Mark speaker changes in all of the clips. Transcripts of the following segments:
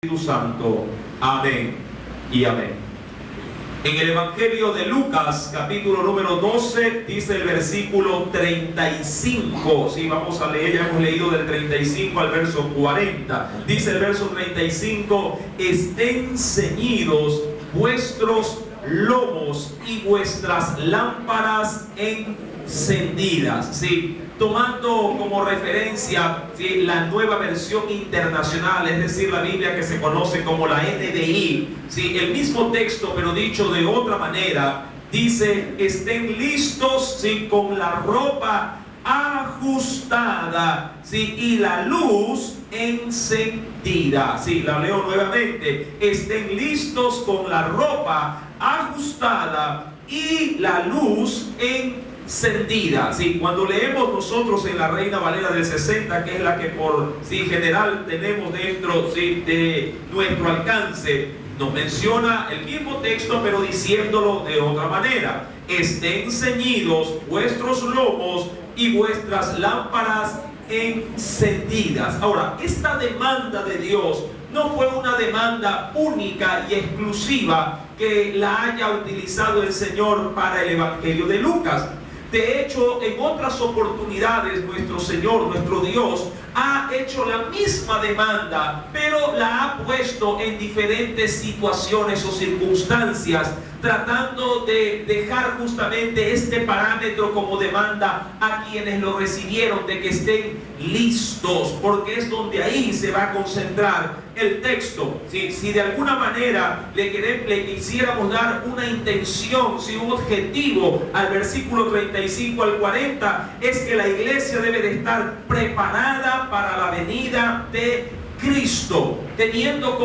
Speaker 1: Espíritu Santo. Amén y amén. En el Evangelio de Lucas, capítulo número 12, dice el versículo 35. Sí, vamos a leer, ya hemos leído del 35 al verso 40. Dice el verso 35: estén ceñidos vuestros lomos y vuestras lámparas encendidas. Sí, tomando como referencia, ¿sí?, la Nueva Versión Internacional, es decir, la Biblia que se conoce como la NDI, ¿sí?, el mismo texto pero dicho de otra manera, dice: estén listos, ¿sí?, con la ropa ajustada, ¿sí?, y la luz encendida. Sí, la leo nuevamente: estén listos con la ropa ajustada y la luz encendida. Sí, cuando leemos nosotros en la Reina Valera del 60, que es la que por general tenemos dentro, ¿sí?, de nuestro alcance, nos menciona el mismo texto pero diciéndolo de otra manera: estén ceñidos vuestros lomos y vuestras lámparas encendidas. Ahora, esta demanda de Dios no fue una demanda única y exclusiva que la haya utilizado el Señor para el Evangelio de Lucas. De hecho, en otras oportunidades nuestro Señor, nuestro Dios, ha hecho la misma demanda, pero la ha puesto en diferentes situaciones o circunstancias, tratando de dejar justamente este parámetro como demanda a quienes lo recibieron, de que estén listos, porque es donde ahí se va a concentrar el texto. Si de alguna manera le quisiéramos dar una intención, un objetivo al versículo 35 al 40, es que la iglesia debe de estar preparada para la venida de Cristo, teniendo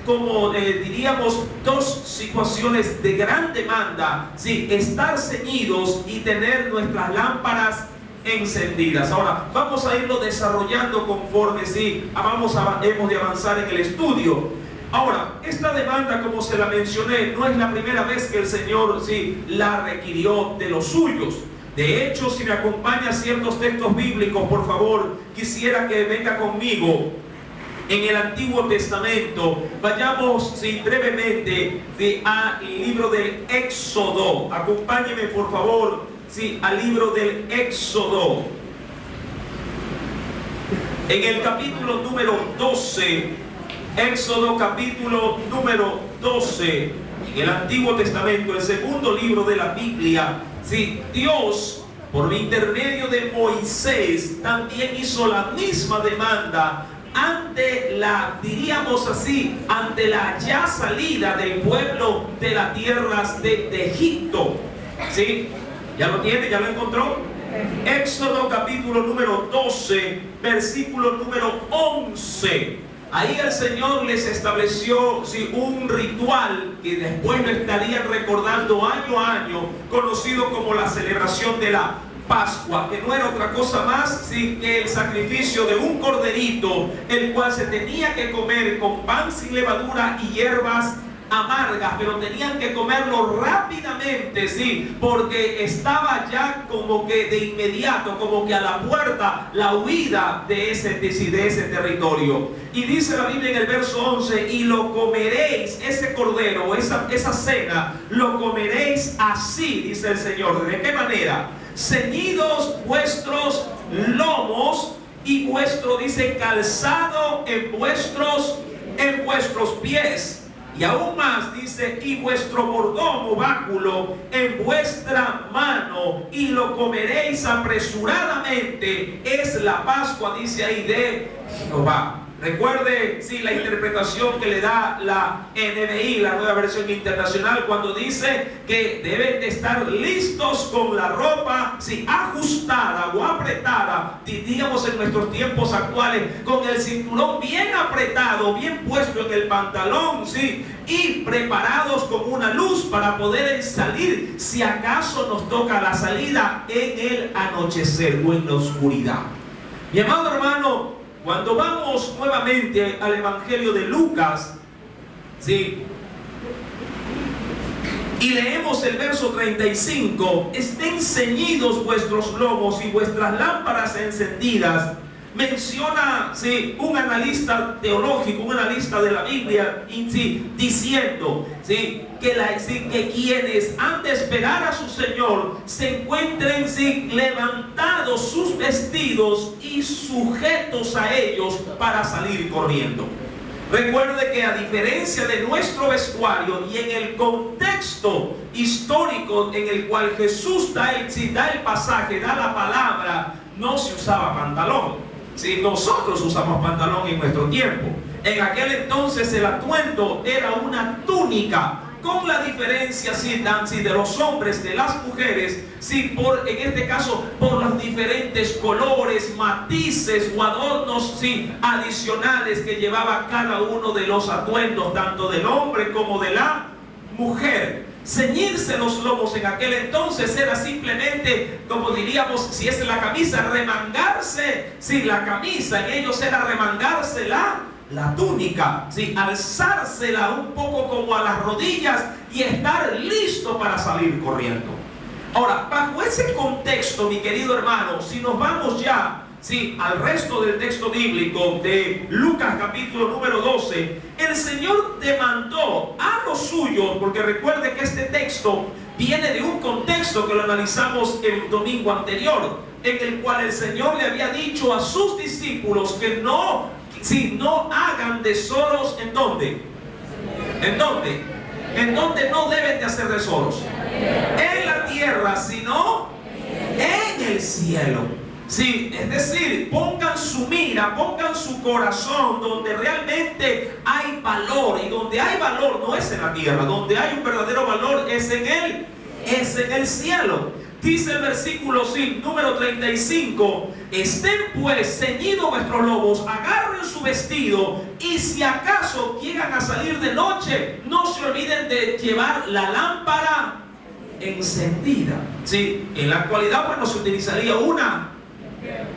Speaker 1: como diríamos, dos situaciones de gran demanda: sí, estar ceñidos y tener nuestras lámparas encendidas. Ahora vamos a irlo desarrollando conforme hemos de avanzar en el estudio. Ahora, esta demanda, como se la mencioné, no es la primera vez que el Señor la requirió de los suyos. De hecho, si me acompaña ciertos textos bíblicos, por favor, quisiera que venga conmigo en el Antiguo Testamento. Vayamos brevemente al libro del Éxodo. Acompáñeme, por favor, al libro del Éxodo. En el capítulo número 12, Éxodo capítulo número 12, en el Antiguo Testamento, el segundo libro de la Biblia. Dios, por intermedio de Moisés, también hizo la misma demanda ante la, diríamos así, ante la ya salida del pueblo de las tierras de Egipto. ¿Sí? ¿Ya lo tiene? ¿Ya lo encontró? Éxodo capítulo número 12, versículo número 11. Ahí el Señor les estableció un ritual que después lo estarían recordando año a año, conocido como la celebración de la Pascua, que no era otra cosa más que el sacrificio de un corderito, el cual se tenía que comer con pan sin levadura y hierbas amargas, pero tenían que comerlo rápidamente, porque estaba ya como que de inmediato, como que a la puerta, la huida de ese territorio. Y dice la Biblia en el verso 11: y lo comeréis, ese cordero, esa cena, lo comeréis así, dice el Señor. ¿De qué manera? Ceñidos vuestros lomos y vuestro, dice, calzado en vuestros pies. Y aún más dice: y vuestro bordón o báculo en vuestra mano, y lo comeréis apresuradamente. Es la Pascua, dice ahí, de Jehová. Recuerde, la interpretación que le da la NBI, la Nueva Versión Internacional, cuando dice que deben de estar listos con la ropa, ajustada o apretada, diríamos en nuestros tiempos actuales, con el cinturón bien apretado, bien puesto en el pantalón, y preparados con una luz para poder salir, si acaso nos toca la salida en el anochecer o en la oscuridad. Mi amado hermano, cuando vamos nuevamente al Evangelio de Lucas, y leemos el verso 35: estén ceñidos vuestros lomos y vuestras lámparas encendidas, menciona un analista teológico, un analista de la Biblia, diciendo que quienes han de esperar a su Señor se encuentren levantados sus vestidos y sujetos a ellos para salir corriendo. Recuerde que a diferencia de nuestro vestuario y en el contexto histórico en el cual Jesús da el pasaje, da la palabra, no se usaba pantalón. Nosotros usamos pantalón en nuestro tiempo. En aquel entonces el atuendo era una túnica, con la diferencia de los hombres, de las mujeres, en este caso por los diferentes colores, matices o adornos adicionales que llevaba cada uno de los atuendos, tanto del hombre como de la mujer. Ceñirse los lomos en aquel entonces era simplemente, como diríamos, si es la camisa, remangarse la camisa, en ellos era remangarse la túnica, alzársela un poco como a las rodillas y estar listo para salir corriendo. Ahora, bajo ese contexto, mi querido hermano, si nos vamos ya al resto del texto bíblico de Lucas capítulo número 12, el Señor demandó a los suyos, porque recuerde que este texto viene de un contexto que lo analizamos el domingo anterior, en el cual el Señor le había dicho a sus discípulos que no hagan tesoros. ¿En dónde? ¿En dónde? ¿En dónde no deben de hacer tesoros? En la tierra, sino en el cielo. Es decir, pongan su mira, pongan su corazón donde realmente hay valor. Y donde hay valor no es en la tierra, donde hay un verdadero valor es en el cielo. Dice el versículo número 35: estén pues ceñidos vuestros lomos, agarren su vestido, y si acaso llegan a salir de noche, no se olviden de llevar la lámpara encendida. En la actualidad pues se utilizaría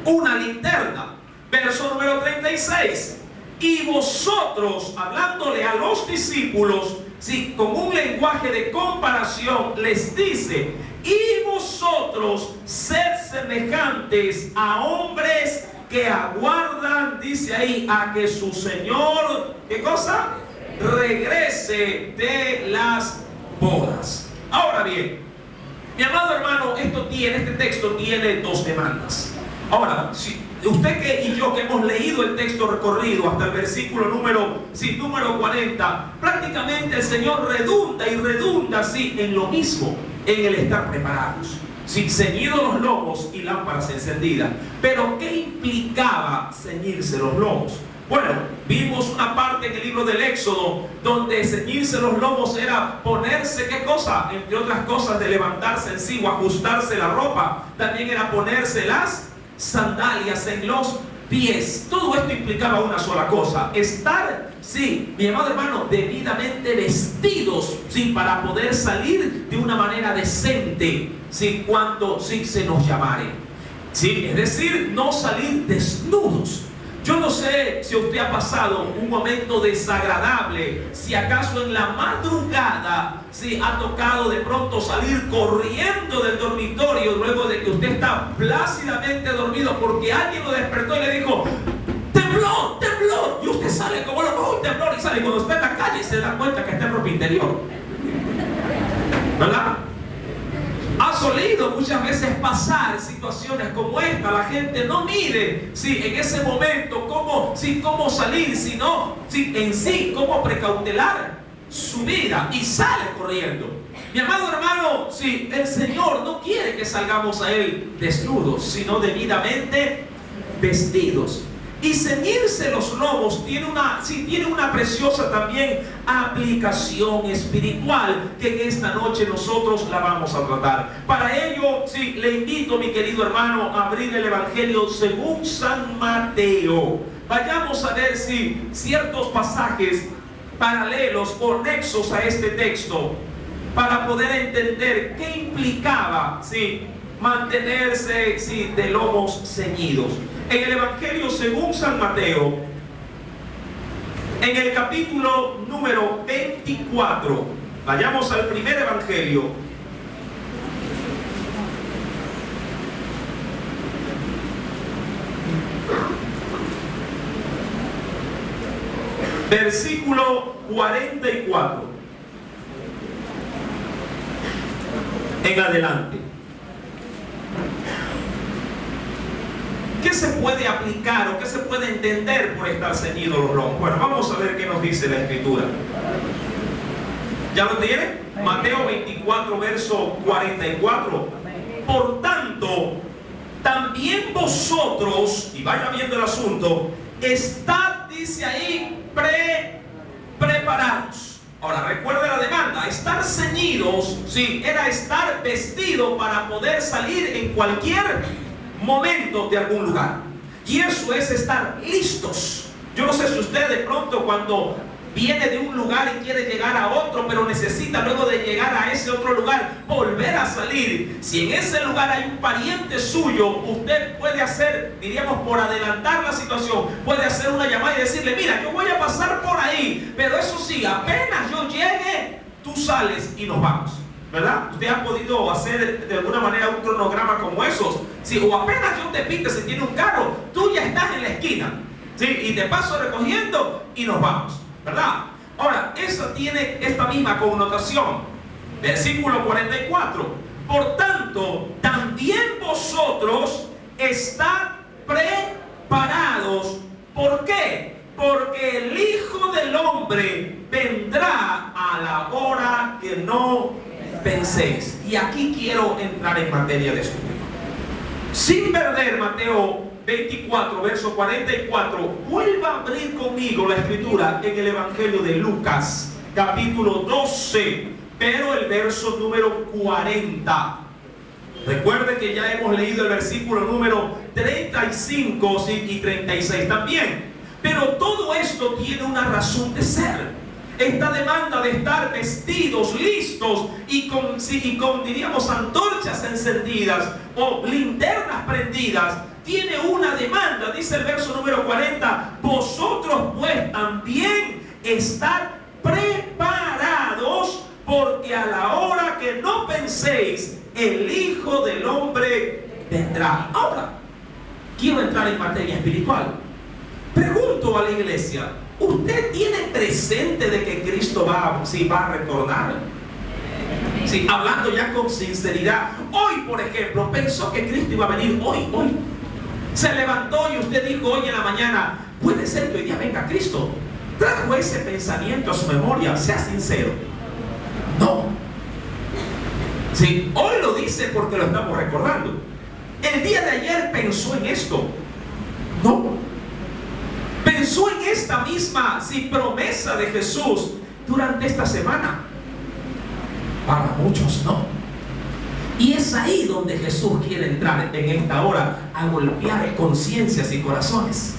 Speaker 1: una linterna. Verso número 36: y vosotros, hablándole a los discípulos, con un lenguaje de comparación, les dice: y vosotros sed semejantes a hombres que aguardan, dice ahí, a que su Señor, ¿qué cosa? Regrese de las bodas. Ahora bien, mi amado hermano, este texto tiene dos demandas. Ahora, si usted y yo que hemos leído el texto recorrido hasta el versículo número 40, prácticamente el Señor redunda en lo mismo, en el estar preparados, ceñidos los lomos y lámparas encendidas. Pero ¿qué implicaba ceñirse los lomos? Bueno, vimos una parte en el libro del Éxodo donde ceñirse los lomos era ponerse, ¿qué cosa? Entre otras cosas, de levantarse en sí o ajustarse la ropa. También era ponerse las sandalias en los pies. Todo esto implicaba una sola cosa: estar, mi amado hermano, debidamente vestidos, para poder salir de una manera decente, cuando se nos llamare. Es decir, no salir desnudos. Yo no sé si usted ha pasado un momento desagradable, si acaso en la madrugada ha tocado de pronto salir corriendo del dormitorio luego de que usted está plácidamente dormido porque alguien lo despertó y le dijo: temblor, temblor, y usted sale como loco, un temblor, y sale. Cuando está en la calle se da cuenta que está en ropa interior, ¿verdad? Ha solido muchas veces pasar situaciones como esta. La gente no mide en ese momento cómo salir, sino en sí cómo precautelar su vida, y sale corriendo. Mi amado hermano, el Señor no quiere que salgamos a Él desnudos, sino debidamente vestidos. Y ceñirse los lomos tiene una preciosa también aplicación espiritual, que en esta noche nosotros la vamos a tratar. Para ello, le invito, mi querido hermano, a abrir el Evangelio según San Mateo. Vayamos a ver ciertos pasajes paralelos o nexos a este texto, para poder entender qué implicaba mantenerse de lomos ceñidos. En el Evangelio según San Mateo, en el capítulo número 24, vayamos al primer Evangelio. versículo 44 en adelante. ¿Qué se puede aplicar o qué se puede entender por estar ceñidos los lomos? Bueno, vamos a ver qué nos dice la Escritura. ¿Ya lo tienen? Mateo 24, verso 44. Por tanto, también vosotros, y vaya viendo el asunto, estad, dice ahí, preparados. Ahora, recuerde la demanda. Estar ceñidos, sí, era estar vestido para poder salir en cualquier momento de algún lugar. Y eso es estar listos. Yo no sé si usted de pronto cuando viene de un lugar y quiere llegar a otro, pero necesita luego de llegar a ese otro lugar volver a salir. Si en ese lugar hay un pariente suyo, usted puede hacer, diríamos por adelantar la situación, puede hacer una llamada y decirle: mira, yo voy a pasar por ahí, pero eso sí, apenas yo llegue, tú sales y nos vamos. ¿Verdad? Usted ha podido hacer de alguna manera un cronograma como esos. Sí, o apenas yo te pinte si tiene un carro, tú ya estás en la esquina, ¿sí? Y te paso recogiendo y nos vamos, ¿verdad? Ahora, eso tiene esta misma connotación. Versículo 44. Por tanto, también vosotros estad preparados. ¿Por qué? Porque el Hijo del Hombre vendrá a la hora que no penséis. Y aquí quiero entrar en materia de estudio. Sin perder Mateo 24, verso 44, vuelva a abrir conmigo la Escritura en el Evangelio de Lucas, capítulo 12, pero el verso número 40. Recuerde que ya hemos leído el versículo número 35 y 36 también. Pero todo esto tiene una razón de ser. Esta demanda de estar vestidos, listos y con diríamos, antorchas encendidas o linternas prendidas, tiene una demanda. Dice el verso número 40: vosotros pues también estad preparados, porque a la hora que no penséis, el Hijo del Hombre vendrá. Ahora, quiero entrar en materia espiritual. Pregunto a la iglesia: ¿usted tiene presente de que Cristo va a retornar? Sí, hablando ya con sinceridad. Hoy, por ejemplo, pensó que Cristo iba a venir hoy. Se levantó y usted dijo hoy en la mañana: puede ser que hoy día venga Cristo. ¿Trajo ese pensamiento a su memoria? Sea sincero. No. Sí, hoy lo dice porque lo estamos recordando. El día de ayer pensó en esto. No. Pensó en esta misma promesa de Jesús durante esta semana. Para muchos no. Y es ahí donde Jesús quiere entrar en esta hora a golpear conciencias y corazones.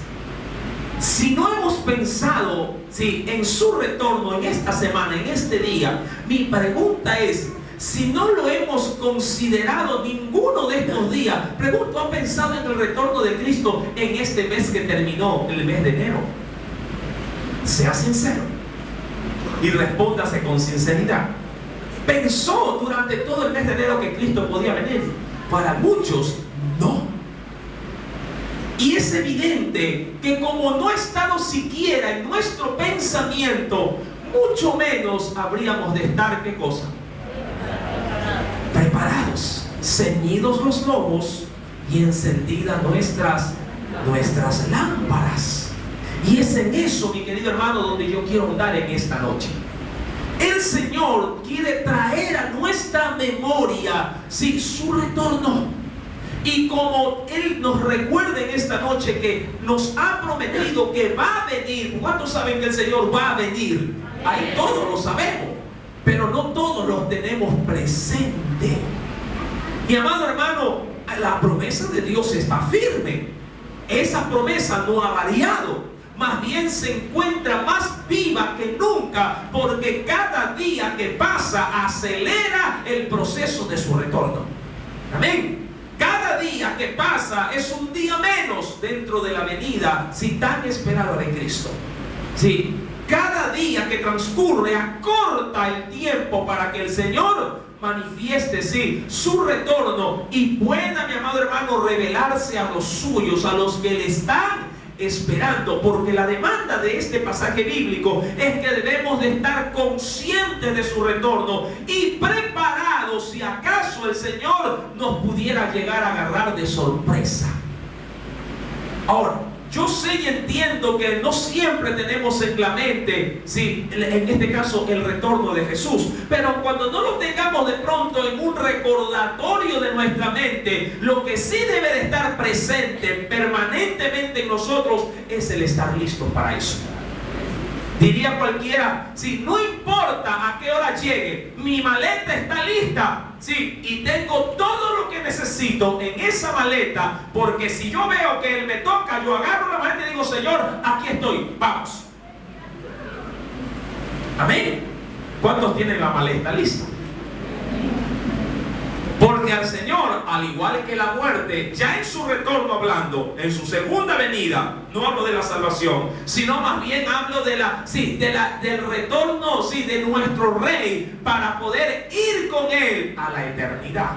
Speaker 1: Si no hemos pensado en su retorno en esta semana, en este día, mi pregunta es: si no lo hemos considerado ninguno de estos días, pregunto, ¿ha pensado en el retorno de Cristo en este mes que terminó, el mes de enero? Sea sincero y respóndase con sinceridad. ¿Pensó durante todo el mes de enero que Cristo podía venir? Para muchos, no. Y es evidente que como no ha estado siquiera en nuestro pensamiento, mucho menos habríamos de estar, ¿qué cosa? Preparados, ceñidos los lomos y encendidas nuestras lámparas. Y es en eso, mi querido hermano, donde yo quiero andar en esta noche. El Señor quiere traer a nuestra memoria su retorno. Y como Él nos recuerda en esta noche que nos ha prometido que va a venir. ¿Cuántos saben que el Señor va a venir? Ahí todos lo sabemos, pero no todos los tenemos presente. Mi amado hermano, la promesa de Dios está firme. Esa promesa no ha variado. Más bien se encuentra más viva que nunca, porque cada día que pasa acelera el proceso de su retorno. Amén. Cada día que pasa es un día menos dentro de la venida tan esperada de Cristo. Sí, cada día que transcurre acorta el tiempo para que el Señor manifieste su retorno y pueda, mi amado hermano, revelarse a los suyos, a los que le están esperando, porque la demanda de este pasaje bíblico es que debemos de estar conscientes de su retorno y preparados si acaso el Señor nos pudiera llegar a agarrar de sorpresa. Ahora, yo sé y entiendo que no siempre tenemos en la mente, sí, en este caso, el retorno de Jesús. Pero cuando no lo tengamos de pronto en un recordatorio de nuestra mente, lo que sí debe de estar presente permanentemente en nosotros es el estar listos para eso. Diría cualquiera, sí, no importa a qué hora llegue, mi maleta está lista, sí, y tengo todo lo que necesito en esa maleta, porque si yo veo que Él me toca, yo agarro la maleta y digo, Señor, aquí estoy, vamos. Amén. ¿Cuántos tienen la maleta lista? Porque al Señor, al igual que la muerte, ya en su retorno hablando, en su segunda venida, no hablo de la salvación, sino más bien hablo del retorno, sí, de nuestro Rey, para poder ir con Él a la eternidad.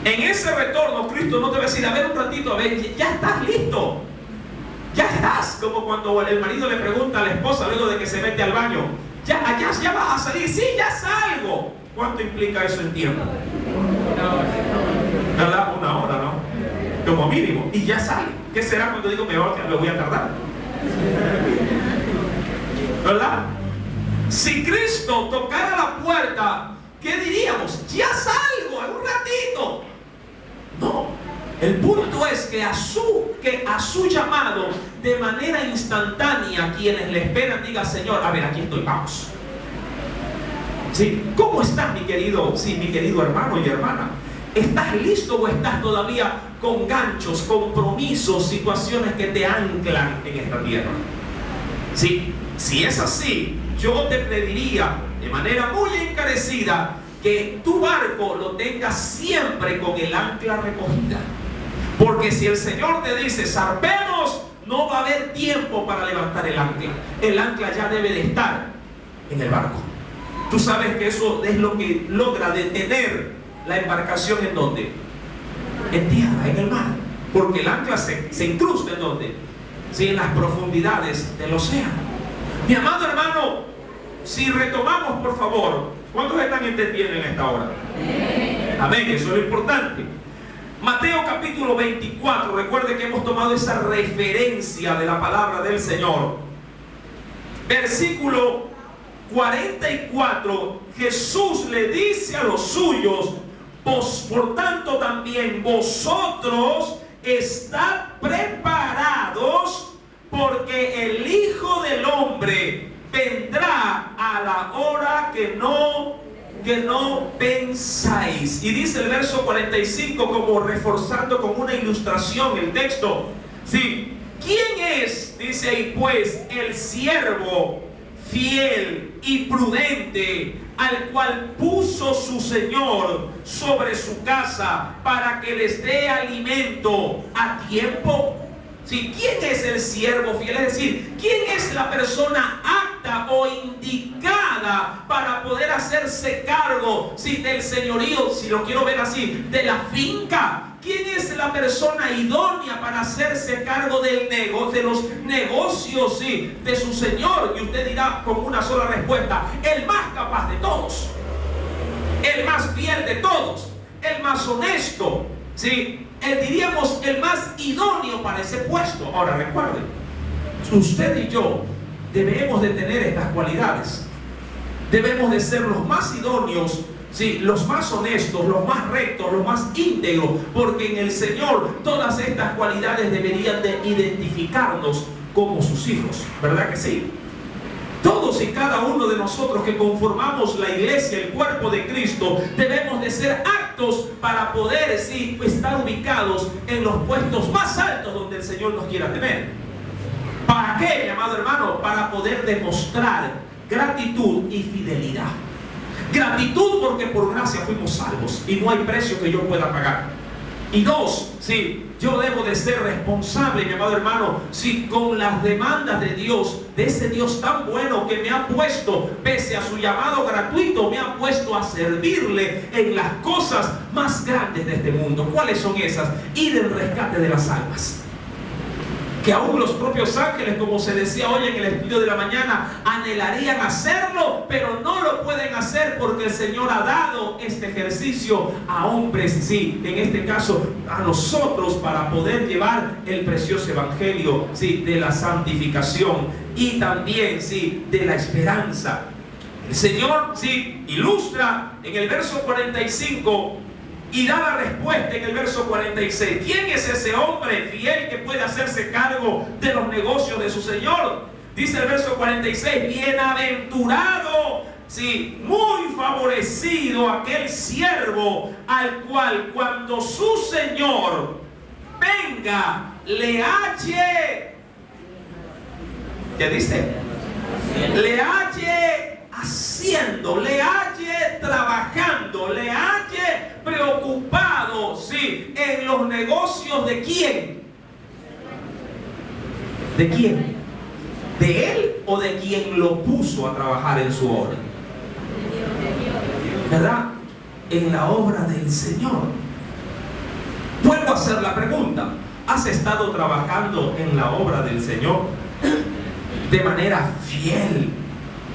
Speaker 1: En ese retorno, Cristo no te va a decir, a ver un ratito, a ver, ya estás listo. Ya estás, como cuando el marido le pregunta a la esposa luego de que se mete al baño, ya vas a salir, sí, ya salgo. ¿Cuánto implica eso en tiempo? ¿Verdad? Una hora, ¿no? Como mínimo. Y ya sale. ¿Qué será cuando digo me voy a tardar? ¿Verdad? Si Cristo tocara la puerta, ¿qué diríamos? Ya salgo en un ratito. No. El punto es que a su llamado, de manera instantánea, quienes le esperan digan, Señor, a ver, aquí estoy, vamos. ¿Sí? ¿Cómo estás, mi querido hermano y hermana? ¿Estás listo o estás todavía con ganchos, compromisos, situaciones que te anclan en esta tierra? ¿Sí? Si es así, yo te pediría de manera muy encarecida que tu barco lo tengas siempre con el ancla recogida. Porque si el Señor te dice, zarpemos, no va a haber tiempo para levantar el ancla. El ancla ya debe de estar en el barco. Tú sabes que eso es lo que logra detener la embarcación ¿en dónde? En tierra, en el mar. Porque el ancla se incrusta ¿en dónde? Sí, en las profundidades del océano. Mi amado hermano, si retomamos por favor, ¿cuántos están entendiendo en esta hora? Amén, eso es lo importante. Mateo capítulo 24, recuerde que hemos tomado esa referencia de la palabra del Señor. Versículo 44, Jesús le dice a los suyos, por tanto también vosotros estad preparados, porque el Hijo del Hombre vendrá a la hora que no pensáis. Y dice el verso 45, como reforzando con una ilustración el texto, ¿sí? ¿Quién es? Dice ahí pues, el siervo fiel y prudente, al cual puso su Señor sobre su casa para que les dé alimento a tiempo. ¿Sí? ¿Quién es el siervo fiel? Es decir, ¿quién es la persona apta o indicada para poder hacerse cargo, ¿sí?, del señorío, si lo quiero ver así, de la finca? ¿Quién es la persona idónea para hacerse cargo del de los negocios, ¿sí?, de su Señor? Y usted dirá con una sola respuesta: el más capaz de todos, el más fiel de todos, el más honesto, ¿sí? Diríamos el más idóneo para ese puesto. Ahora recuerden, usted y yo debemos de tener estas cualidades. Debemos de ser los más idóneos, ¿sí?, los más honestos, los más rectos, los más íntegros, porque en el Señor todas estas cualidades deberían de identificarnos como sus hijos, ¿verdad que sí? Todos y cada uno de nosotros que conformamos la iglesia, el cuerpo de Cristo, debemos de ser aptos para poder, sí, estar ubicados en los puestos más altos donde el Señor nos quiera tener. ¿Para qué, mi amado hermano? Para poder demostrar gratitud y fidelidad. Gratitud porque por gracia fuimos salvos y no hay precio que yo pueda pagar. Y dos, sí, yo debo de ser responsable, mi amado hermano, sí, con las demandas de Dios, de ese Dios tan bueno que me ha puesto, pese a su llamado gratuito, me ha puesto a servirle en las cosas más grandes de este mundo. ¿Cuáles son esas? Ir en rescate de las almas. que aún los propios ángeles, como se decía hoy en el estudio de la mañana, anhelarían hacerlo, pero no lo pueden hacer porque el Señor ha dado este ejercicio a hombres, sí, en este caso a nosotros, para poder llevar el precioso evangelio, sí, de la santificación y también, sí, de la esperanza. El Señor, sí, ilustra en el verso 45 y da la respuesta en el verso 46. ¿Quién es ese hombre fiel que puede hacerse cargo de los negocios de su Señor? Dice el verso 46, bienaventurado, sí, muy favorecido aquel siervo al cual cuando su Señor venga le halle, ¿qué dice? Le halle haciendo, le halle trabajando, le halle preocupado, sí, en los negocios de quién. ¿De quién? ¿De él o de quien lo puso a trabajar en su obra? ¿Verdad? En la obra del Señor. Vuelvo a hacer la pregunta. ¿Has estado trabajando en la obra del Señor de manera fiel,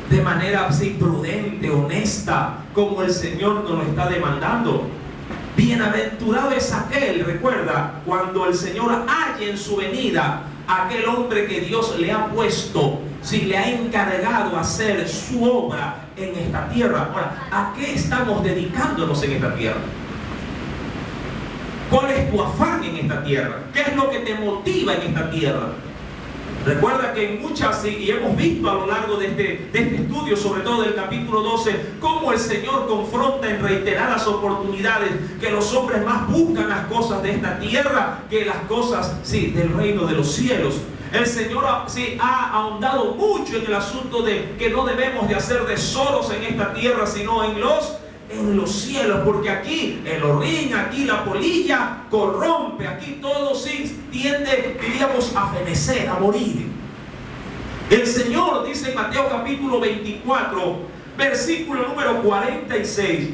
Speaker 1: de manera así prudente, honesta, como el Señor nos lo está demandando? Bienaventurado es aquel, recuerda, cuando el Señor halle en su venida aquel hombre que Dios le ha puesto, si le ha encargado hacer su obra en esta tierra. Ahora, ¿a qué estamos dedicándonos en esta tierra? ¿Cuál es tu afán en esta tierra? ¿Qué es lo que te motiva en esta tierra? Recuerda que en muchas, y hemos visto a lo largo de este estudio, sobre todo del capítulo 12, cómo el Señor confronta en reiteradas oportunidades que los hombres más buscan las cosas de esta tierra que las cosas, sí, del reino de los cielos. El Señor, sí, ha ahondado mucho en el asunto de que no debemos de hacer tesoros en esta tierra, sino en los cielos, porque aquí el orín, aquí la polilla corrompe, aquí todo sí tiende, diríamos, a fenecer, a morir. El Señor dice en Mateo capítulo 24, versículo número 46,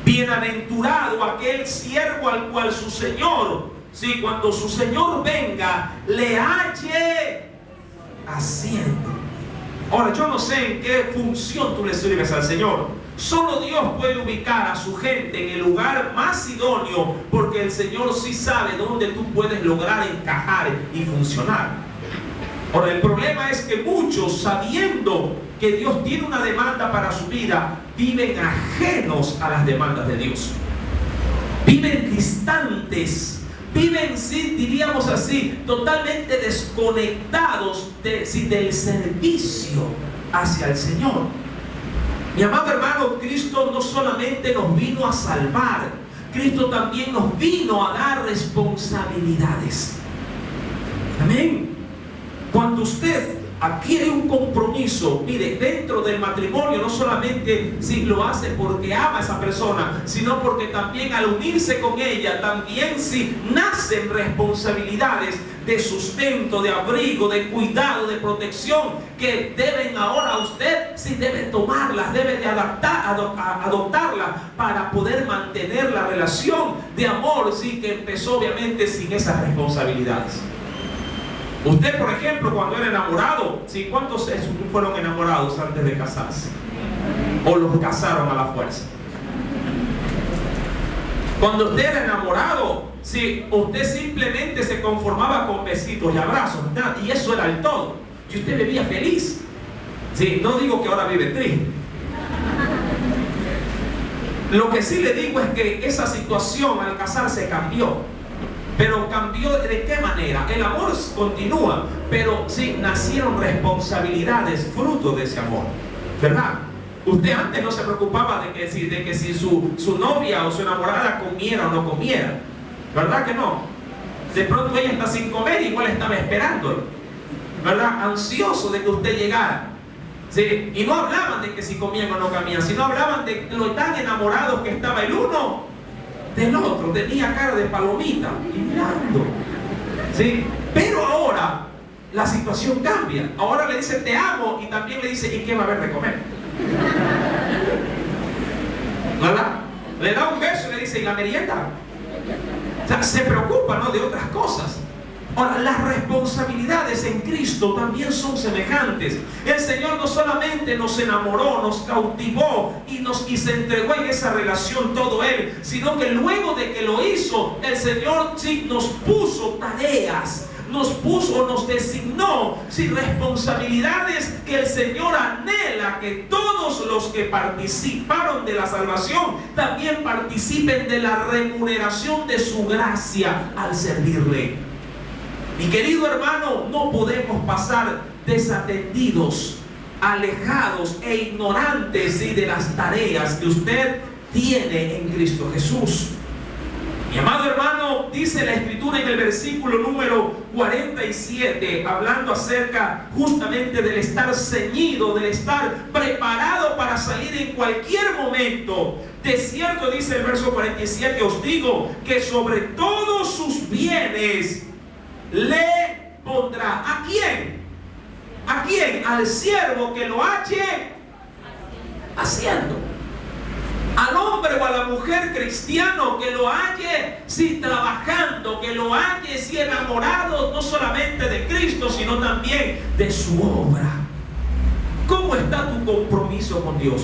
Speaker 1: bienaventurado aquel siervo al cual su Señor, sí, cuando su Señor venga, le halle haciendo. Ahora, yo no sé en qué función tú le sirves al Señor. Solo Dios puede ubicar a su gente en el lugar más idóneo, porque el Señor sí sabe dónde tú puedes lograr encajar y funcionar. Ahora, el problema es que muchos, sabiendo que Dios tiene una demanda para su vida, viven ajenos a las demandas de Dios. Viven distantes. Viven, sí, diríamos así, totalmente desconectados del servicio hacia el Señor. Mi amado hermano, Cristo no solamente nos vino a salvar, Cristo también nos vino a dar responsabilidades. Amén. Cuando usted adquiere un compromiso, mire, dentro del matrimonio, no solamente si lo hace porque ama a esa persona, sino porque también al unirse con ella, también si nacen responsabilidades de sustento, de abrigo, de cuidado, de protección, que deben ahora usted, sí, debe tomarlas, debe de adoptarlas para poder mantener la relación de amor, sí, que empezó obviamente sin esas responsabilidades. Usted, por ejemplo, cuando era enamorado, ¿sí? ¿Cuántos fueron enamorados antes de casarse? ¿O los casaron a la fuerza? Cuando usted era enamorado, ¿sí? Usted simplemente se conformaba con besitos y abrazos, ¿verdad? Y eso era el todo. Y usted vivía feliz. ¿Sí? No digo que ahora vive triste. Lo que sí le digo es que esa situación al casarse cambió. Pero cambió ¿de qué manera? El amor continúa, pero sí nacieron responsabilidades fruto de ese amor, ¿verdad? Usted antes no se preocupaba de que si su novia o su enamorada comiera o no comiera, ¿verdad que no? De pronto ella está sin comer, igual estaba esperándolo, ¿verdad? Ansioso de que usted llegara. ¿Sí? Y no hablaban de que si comían o no comían, sino hablaban de lo tan enamorados que estaba el uno del otro. Tenía cara de palomita y mirando, ¿sí? Pero ahora la situación cambia. Ahora le dice te amo y también le dice ¿y qué va a haber de comer? ¿Verdad? Le da un beso y le dice ¿y la merienda? O sea, se preocupa, ¿no?, de otras cosas. Ahora, las responsabilidades en Cristo también son semejantes. El Señor no solamente nos enamoró, nos cautivó y se entregó en esa relación todo Él, sino que luego de que lo hizo, el Señor sí nos puso tareas, nos designó responsabilidades que el Señor anhela que todos los que participaron de la salvación también participen de la remuneración de su gracia al servirle. Mi querido hermano, no podemos pasar desatendidos, alejados e ignorantes de las tareas que usted tiene en Cristo Jesús. Mi amado hermano, dice la Escritura en el versículo número 47, hablando acerca justamente del estar ceñido, del estar preparado para salir en cualquier momento. De cierto, dice el verso 47, os digo que sobre todos sus bienes le pondrá. ¿A quién? ¿A quién? Al siervo que lo halle haciendo. Al hombre o a la mujer cristiano que lo halle trabajando, que lo halle enamorado no solamente de Cristo, sino también de su obra. ¿Cómo está tu compromiso con Dios?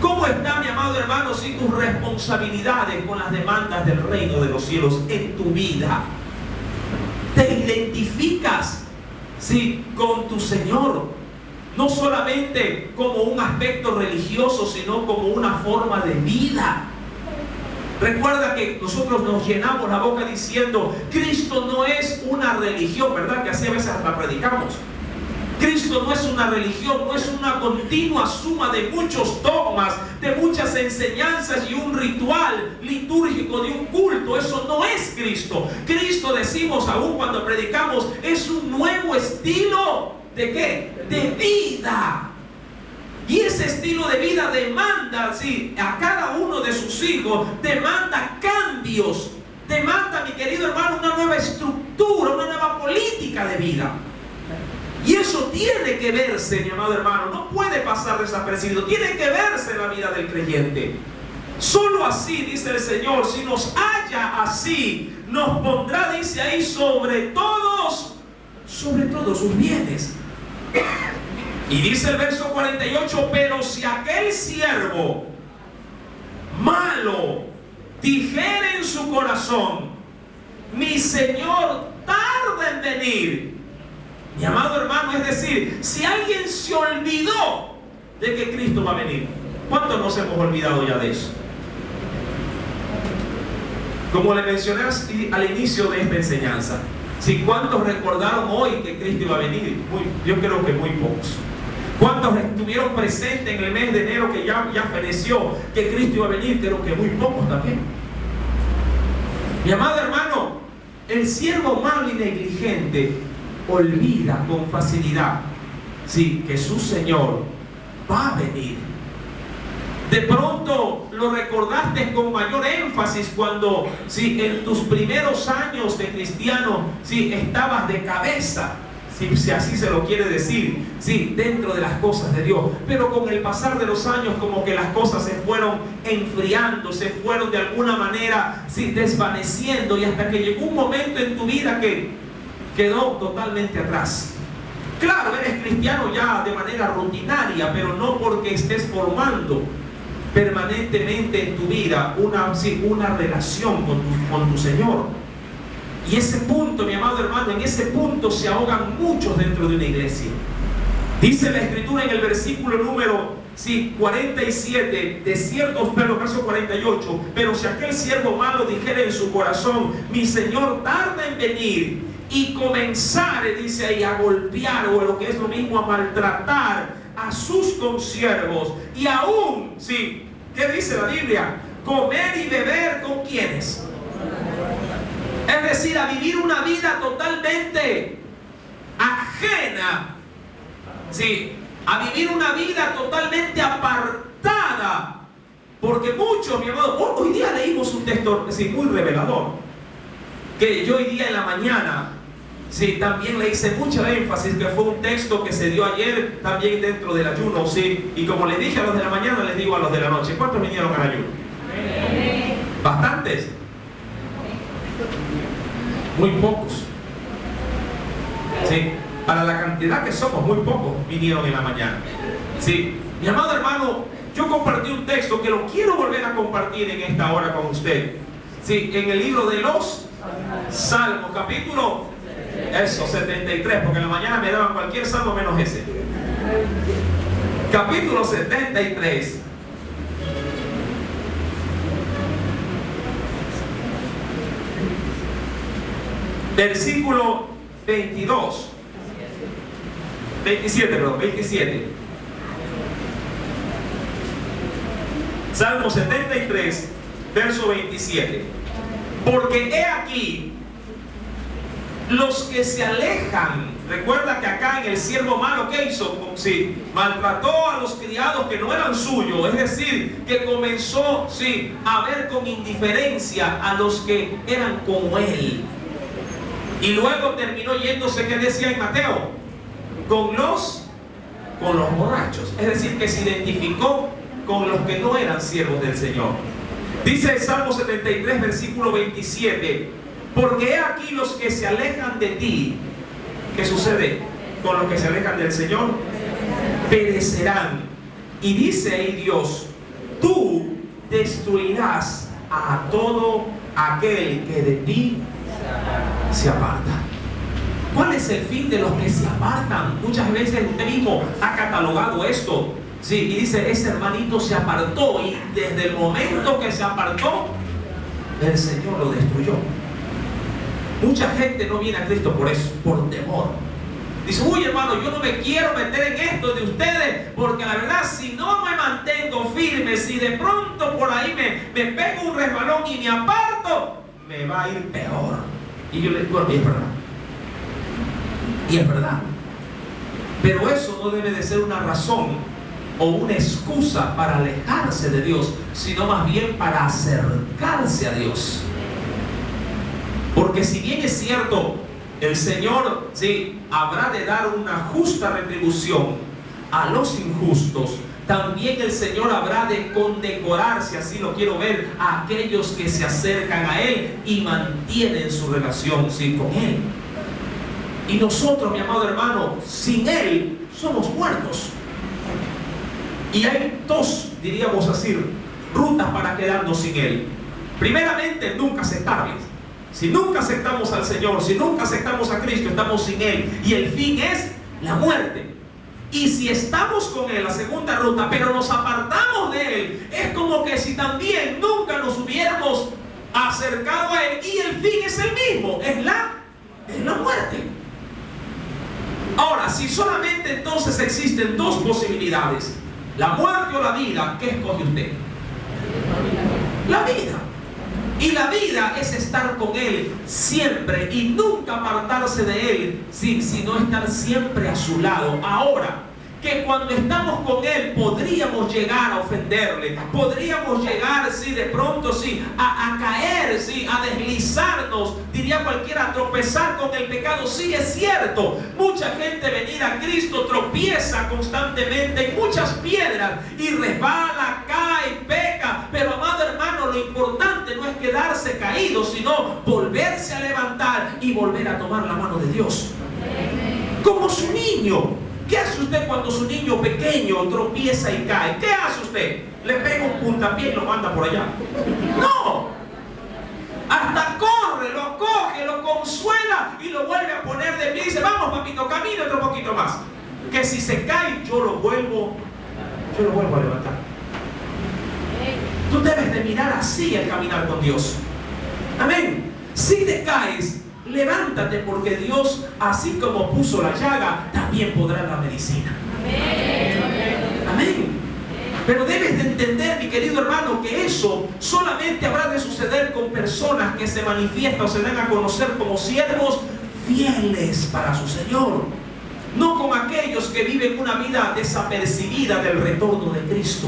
Speaker 1: ¿Cómo está, mi amado hermano, tus responsabilidades con las demandas del reino de los cielos en tu vida? ¿Te identificas con tu Señor? No solamente como un aspecto religioso, sino como una forma de vida. Recuerda que nosotros nos llenamos la boca diciendo, Cristo no es una religión, ¿verdad? Que así a veces la predicamos. Cristo no es una religión, no es una continua suma de muchos dogmas, de muchas enseñanzas y un ritual litúrgico de un culto. Eso no es Cristo. Cristo, decimos aún cuando predicamos, es un nuevo estilo. ¿De qué? De vida. Y ese estilo de vida demanda, a cada uno de sus hijos, demanda cambios. Demanda, mi querido hermano, una nueva estructura, una nueva política de vida. Y eso tiene que verse, mi amado hermano, no puede pasar desapercibido, tiene que verse en la vida del creyente. Solo así, dice el Señor, si nos halla así, nos pondrá, dice ahí, sobre todos sus bienes. Y dice el verso 48, pero si aquel siervo malo dijere en su corazón, mi Señor tarda en venir. Mi amado hermano, es decir, si alguien se olvidó de que Cristo va a venir, ¿cuántos nos hemos olvidado ya de eso? Como le mencioné al inicio de esta enseñanza, ¿cuántos recordaron hoy que Cristo iba a venir? Yo creo que muy pocos. ¿Cuántos estuvieron presentes en el mes de enero que ya feneció que Cristo iba a venir? Creo que muy pocos también. Mi amado hermano, el siervo malo y negligente olvida con facilidad que su Señor va a venir. De pronto lo recordaste con mayor énfasis cuando en tus primeros años de cristiano estabas de cabeza, si así se lo quiere decir, dentro de las cosas de Dios. Pero con el pasar de los años como que las cosas se fueron enfriando, se fueron de alguna manera desvaneciendo, y hasta que llegó un momento en tu vida que quedó totalmente atrás. Claro, eres cristiano ya de manera rutinaria, pero no porque estés formando permanentemente en tu vida una relación con tu Señor. Y ese punto, mi amado hermano, en ese punto se ahogan muchos dentro de una iglesia. Dice la Escritura en el versículo número 47, verso 48, pero si aquel siervo malo dijere en su corazón, mi Señor tarda en venir, y comenzare, dice ahí, a golpear, o lo que es lo mismo, a maltratar a sus consiervos, y aún, ¿qué dice la Biblia? Comer y beber con quienes. Es decir, a vivir una vida totalmente ajena, a vivir una vida totalmente apartada. Porque muchos, mi amado, hoy día leímos un texto muy revelador, que yo hoy día en la mañana también le hice mucha énfasis, que fue un texto que se dio ayer también dentro del ayuno, y como les dije a los de la mañana, les digo a los de la noche. ¿Cuántos vinieron al ayuno? ¿Bastantes? Muy pocos. Sí, para la cantidad que somos, muy pocos vinieron en la mañana. Sí, mi amado hermano, yo compartí un texto que lo quiero volver a compartir en esta hora con usted. Sí, en el libro de los Salmos, capítulo 73, porque en la mañana me daban cualquier salmo menos ese. Capítulo 73. Versículo 22. 27. Salmo 73, verso 27. Porque he aquí, los que se alejan, recuerda que acá en el siervo malo, ¿qué hizo? Sí, maltrató a los criados que no eran suyos, es decir, que comenzó, sí, a ver con indiferencia a los que eran como él. Y luego terminó yéndose, ¿qué decía en Mateo? Con los borrachos. Es decir, que se identificó con los que no eran siervos del Señor. Dice el Salmo 73, versículo 27. Porque he aquí los que se alejan de ti. ¿Qué sucede con los que se alejan del Señor? Perecerán. Y dice ahí Dios: tú destruirás a todo aquel que de ti se aparta. ¿Cuál es el fin de los que se apartan? Muchas veces usted mismo ha catalogado esto, sí, y dice: ese hermanito se apartó, y desde el momento que se apartó, el Señor lo destruyó. Mucha gente no viene a Cristo por eso, por temor. Dice: uy, hermano, yo no me quiero meter en esto de ustedes, porque la verdad, si no me mantengo firme, si de pronto por ahí me pego un resbalón y me aparto, me va a ir peor. Y yo le digo: y es verdad. Y es verdad. Pero eso no debe de ser una razón o una excusa para alejarse de Dios, sino más bien para acercarse a Dios. Porque si bien es cierto, el Señor, sí, habrá de dar una justa retribución a los injustos, también el Señor habrá de condecorar, si así lo quiero ver, a aquellos que se acercan a Él y mantienen su relación, sí, con Él. Y nosotros, mi amado hermano, sin Él somos muertos. Y hay dos, diríamos así, rutas para quedarnos sin Él. Primeramente, nunca aceptarles. Si nunca aceptamos al Señor, si nunca aceptamos a Cristo, estamos sin Él. Y el fin es la muerte. Y si estamos con Él, la segunda ruta, pero nos apartamos de Él, es como que si también nunca nos hubiéramos acercado a Él. Y el fin es el mismo, es la muerte. Ahora, si solamente entonces existen dos posibilidades, la muerte o la vida, ¿qué escoge usted? La vida. Y la vida es estar con Él siempre y nunca apartarse de Él, sino estar siempre a su lado. Ahora, que cuando estamos con Él podríamos llegar a ofenderle, podríamos llegar, de pronto, a caer, a deslizarnos, diría cualquiera, a tropezar con el pecado. Sí, es cierto, mucha gente venir a Cristo tropieza constantemente en muchas piedras y resbala, cae, peca, pero amado hermano, lo importante no es quedarse caído, sino volverse a levantar y volver a tomar la mano de Dios. Como su niño. ¿Qué hace usted cuando su niño pequeño tropieza y cae? ¿Qué hace usted? ¿Le pega un puntapié y lo manda por allá? No. Hasta corre, lo coge, lo consuela y lo vuelve a poner de pie y dice: vamos, papito, camina otro poquito más. Que si se cae, yo lo vuelvo a levantar. Tú debes de mirar así el caminar con Dios. Amén. Si te caes, levántate, porque Dios, así como puso la llaga, también podrá la medicina. Amén. Pero debes de entender, mi querido hermano, que eso solamente habrá de suceder con personas que se manifiestan o se dan a conocer como siervos fieles para su Señor, no con aquellos que viven una vida desapercibida del retorno de Cristo.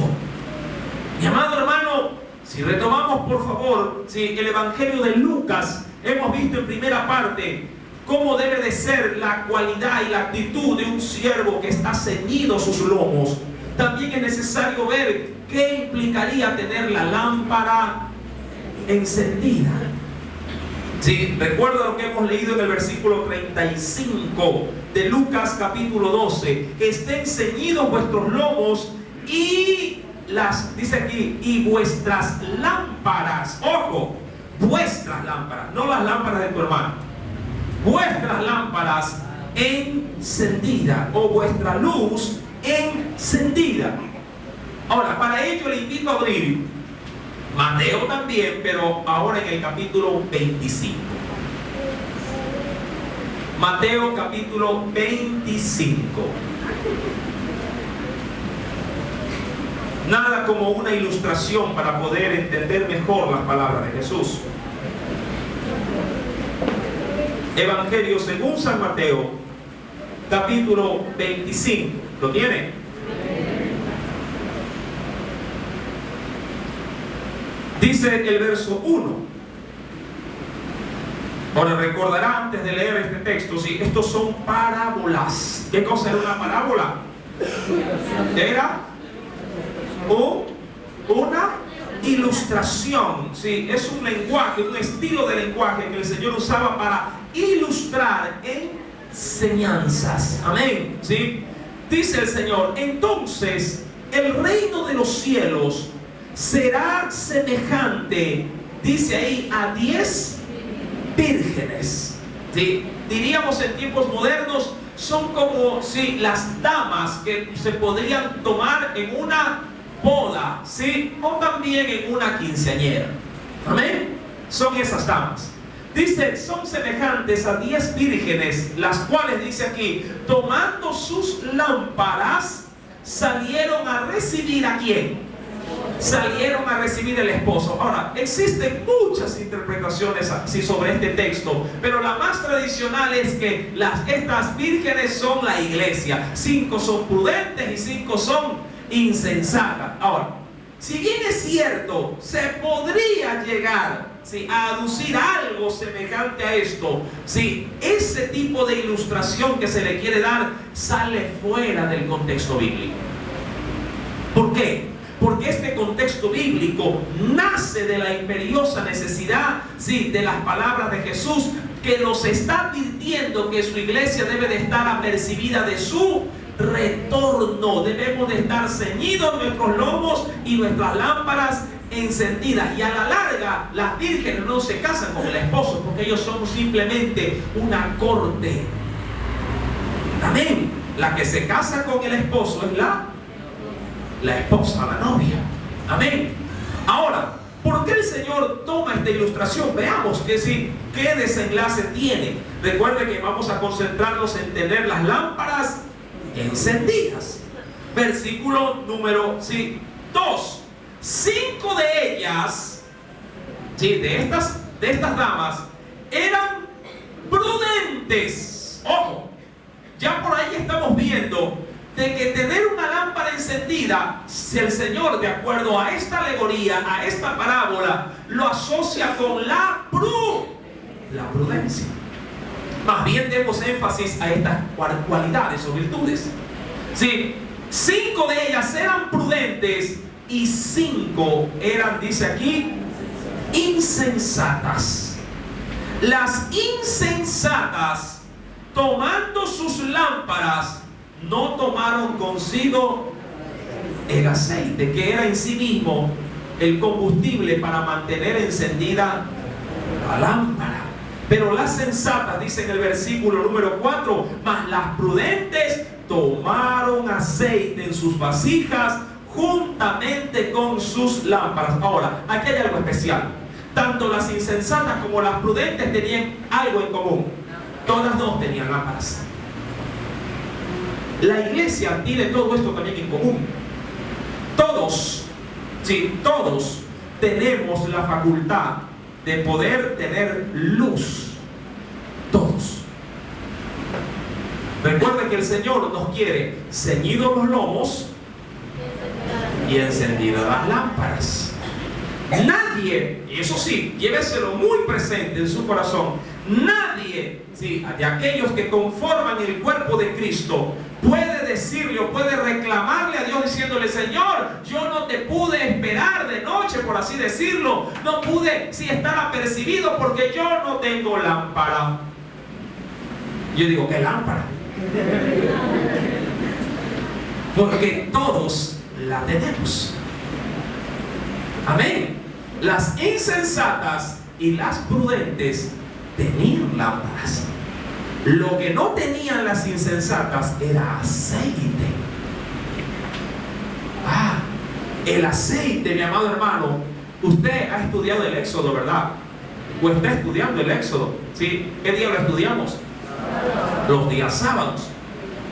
Speaker 1: Mi amado hermano, si retomamos por favor el Evangelio de Lucas, hemos visto en primera parte cómo debe de ser la cualidad y la actitud de un siervo que está ceñido a sus lomos. También es necesario ver qué implicaría tener la lámpara encendida. Sí, recuerda lo que hemos leído en el versículo 35 de Lucas capítulo 12, que estén ceñidos vuestros lomos y dice aquí, y vuestras lámparas, ojo, vuestras lámparas, no las lámparas de tu hermano, vuestras lámparas encendidas, o vuestra luz encendida. Ahora, para ello le invito a abrir Mateo también, pero ahora en el capítulo 25. Mateo capítulo 25. Nada como una ilustración para poder entender mejor las palabras de Jesús. Evangelio según San Mateo, capítulo 25. ¿Lo tiene? Dice el verso 1. Ahora recordará antes de leer este texto, sí, estos son parábolas. ¿Qué cosa era una parábola? Era una ilustración, sí, es un lenguaje, un estilo de lenguaje que el Señor usaba para ilustrar enseñanzas. Amén, sí. Dice el Señor, entonces el reino de los cielos será semejante, dice ahí, a 10 vírgenes. ¿Sí? Diríamos en tiempos modernos, son como las damas que se podrían tomar en una boda, ¿sí? O también en una quinceañera. Amén. Son esas damas. Dice, son semejantes a 10 vírgenes, las cuales, dice aquí, tomando sus lámparas, salieron a recibir ¿a quién? Salieron a recibir el esposo. Ahora, existen muchas interpretaciones así sobre este texto, pero la más tradicional es que estas vírgenes son la iglesia. 5 son prudentes y 5 son insensatas. Ahora, si bien es cierto, se podría llegar a aducir algo semejante a esto, ese tipo de ilustración que se le quiere dar sale fuera del contexto bíblico. ¿Por qué? Porque este contexto bíblico nace de la imperiosa necesidad, de las palabras de Jesús, que nos está advirtiendo que su iglesia debe de estar apercibida de su retorno. Debemos de estar ceñidos nuestros lomos y nuestras lámparas encendidas. Y a la larga, las vírgenes no se casan con el esposo, porque ellos son simplemente una corte. Amén. La que se casa con el esposo es la esposa, la novia. Amén. Ahora, ¿por qué el Señor toma esta ilustración? Veamos qué desenlace tiene. Recuerde que vamos a concentrarnos en tener las lámparas encendidas. Versículo número 2. 5 de ellas, de estas damas, eran prudentes. Ojo, ya por ahí estamos viendo de que tener una lámpara encendida, si el Señor, de acuerdo a esta alegoría, a esta parábola, lo asocia con la prudencia. Más bien demos énfasis a estas cualidades o virtudes. 5 de ellas eran prudentes y 5 eran, dice aquí, insensatas. Las insensatas, tomando sus lámparas, no tomaron consigo el aceite, que era en sí mismo el combustible para mantener encendida la lámpara. Pero las sensatas, dice en el versículo número 4, mas las prudentes tomaron aceite en sus vasijas juntamente con sus lámparas. Ahora, aquí hay algo especial. Tanto las insensatas como las prudentes tenían algo en común. Todas dos tenían lámparas. La iglesia tiene todo esto también en común. Todos tenemos la facultad de poder tener luz. Todos. Recuerden que el Señor nos quiere ceñidos los lomos y encendidas las lámparas. Nadie, y eso sí, lléveselo muy presente en su corazón, nadie de aquellos que conforman el cuerpo de Cristo puede decirle o puede reclamarle a Dios diciéndole: Señor, yo no te pude esperar de noche por así decirlo, no pude estar apercibido porque yo no tengo lámpara. Yo digo, ¿qué lámpara? Porque todos la tenemos. Amén. Las insensatas y las prudentes tenían lámparas. Lo que no tenían las insensatas era aceite. El aceite, mi amado hermano. Usted ha estudiado el Éxodo, ¿verdad? ¿O está estudiando el Éxodo? ¿Sí? ¿Qué día lo estudiamos? Los días sábados.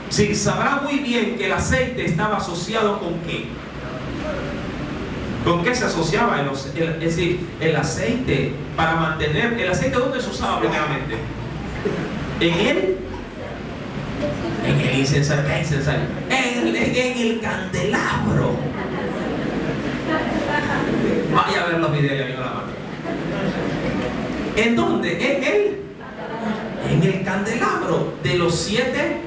Speaker 1: Sí, sabrá muy bien que el aceite estaba asociado ¿con qué? ¿Con qué se asociaba? Es decir, el aceite para mantener... ¿El aceite dónde se usaba primeramente? En el incensario. En el candelabro. Vaya a ver los videos, amigo, la mano. ¿En dónde? En el candelabro de los 7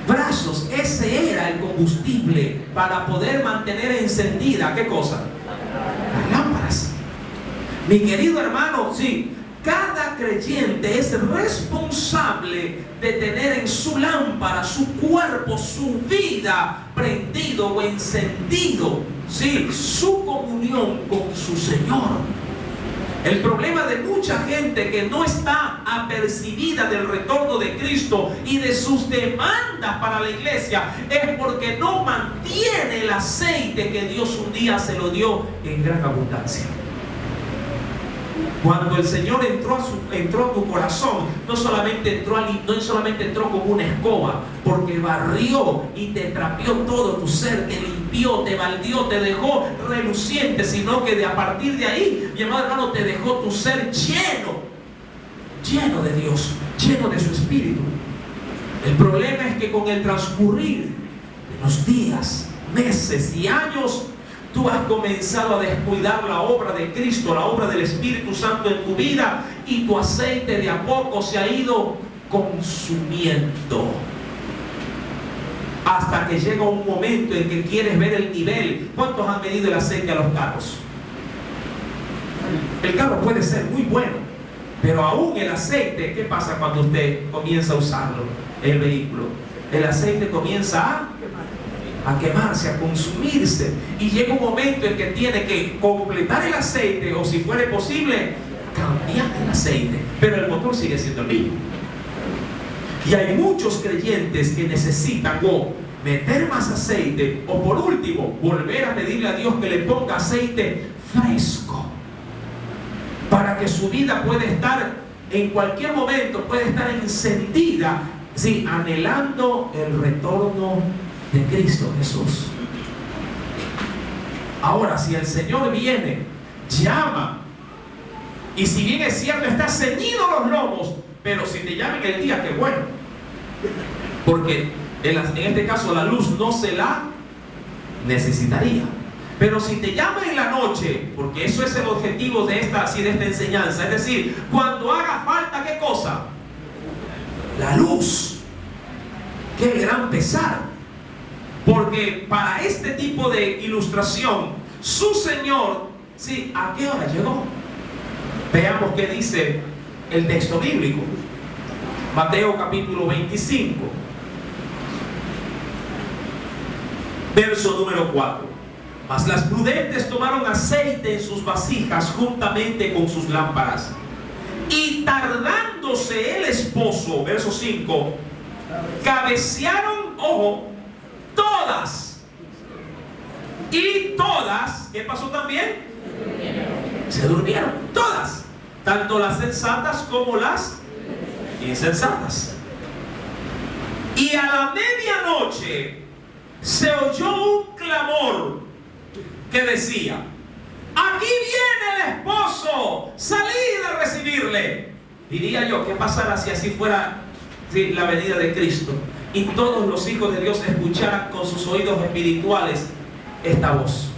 Speaker 1: brazos. Ese era el combustible para poder mantener encendida, ¿qué cosa? Las lámparas. Mi querido hermano, sí, cada creyente es responsable de tener en su lámpara, su cuerpo, su vida prendido o encendido, sí, su comunión con su Señor. El problema de mucha gente que no está apercibida del retorno de Cristo y de sus demandas para la iglesia es porque no mantiene el aceite que Dios un día se lo dio en gran abundancia. Cuando el Señor entró a tu corazón, no solamente entró como una escoba, porque barrió y te trapeó todo tu ser, te limpió, te baldeó, te dejó reluciente, sino que a partir de ahí, mi amado hermano, te dejó tu ser lleno de Dios, lleno de su Espíritu. El problema es que con el transcurrir de los días, meses y años, tú has comenzado a descuidar la obra de Cristo, la obra del Espíritu Santo en tu vida, y tu aceite de a poco se ha ido consumiendo. Hasta que llega un momento en que quieres ver el nivel. ¿Cuántos han medido el aceite a los carros? El carro puede ser muy bueno, pero aún el aceite, ¿qué pasa cuando usted comienza a usarlo? El vehículo. El aceite comienza a quemarse, a consumirse, y llega un momento en que tiene que completar el aceite, o si fuera posible, cambiar el aceite, pero el motor sigue siendo el mismo. Y hay muchos creyentes que necesitan o meter más aceite, o por último, volver a pedirle a Dios que le ponga aceite fresco, para que su vida pueda estar, en cualquier momento, puede estar encendida, sí, anhelando el retorno de Cristo Jesús. Ahora, si el Señor viene, llama, y si bien es cierto, está ceñido los lomos, pero si te llaman el día, qué bueno, porque en este caso la luz no se la necesitaría. Pero si te llama en la noche, porque eso es el objetivo de esta enseñanza, es decir, cuando haga falta, ¿qué cosa? La luz. Qué gran pesar. Porque para este tipo de ilustración, su Señor, sí, ¿a qué hora llegó? Veamos qué dice el texto bíblico. Mateo capítulo 25, verso número 4. Mas las prudentes tomaron aceite en sus vasijas juntamente con sus lámparas. Y tardándose el esposo, verso 5, cabecearon, ojo, todas. Y todas, ¿qué pasó también? Se durmieron, todas. Tanto las sensatas como las insensatas. Y a la medianoche se oyó un clamor que decía: aquí viene el esposo, salid a recibirle. Diría yo, ¿qué pasará si así fuera la venida de Cristo y todos los hijos de Dios escucharan con sus oídos espirituales esta voz?